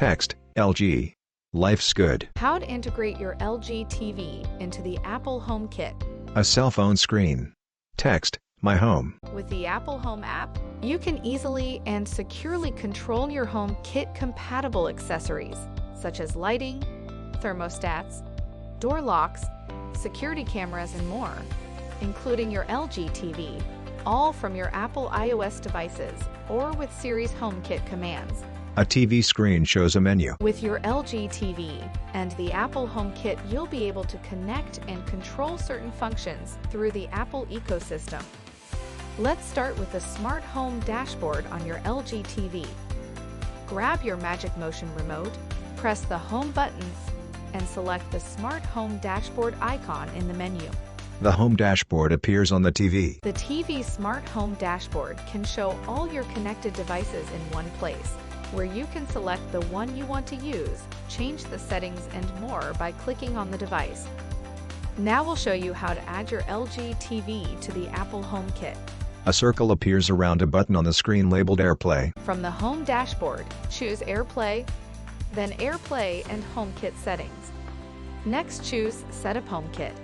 Text, LG. Life's good. How to integrate your LG TV into the Apple Homekit. A cell phone screen. Text, my home. With the Apple Home app, you can easily and securely control your HomeKit-compatible accessories, such as lighting, thermostats, door locks, security cameras, and more, including your LG TV, all from your Apple iOS devices or with Siri's HomeKit commands. A TV screen shows a menu. With your LG TV and the Apple HomeKit, you'll be able to connect and control certain functions through the Apple ecosystem. Let's start with the Smart Home dashboard on your LG TV. Grab your Magic Motion remote, press the Home buttons, and select the Smart Home dashboard icon in the menu. The Home dashboard appears on the TV. The TV Smart Home dashboard can show all your connected devices in one place, where you can select the one you want to use, change the settings, and more by clicking on the device. Now we'll show you how to add your LG TV to the Apple HomeKit. A circle appears around a button on the screen labeled AirPlay. From the Home dashboard, choose AirPlay, then AirPlay and HomeKit settings. Next, choose Setup HomeKit.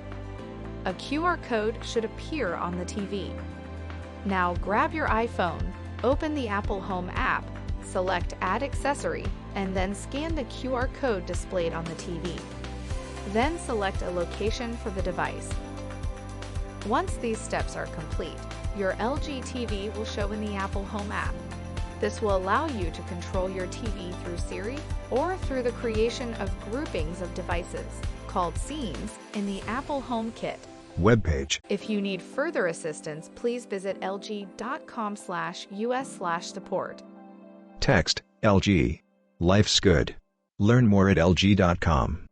A QR code should appear on the TV. Now grab your iPhone, open the Apple Home app, select Add Accessory, and then scan the QR code displayed on the TV. Then select a location for the device. Once these steps are complete, your LG TV will show in the Apple Home app. This will allow you to control your TV through Siri or through the creation of groupings of devices, called scenes, in the Apple HomeKit Webpage. If you need further assistance, please visit lg.com/us/support. Text, LG. Life's good. Learn more at lg.com.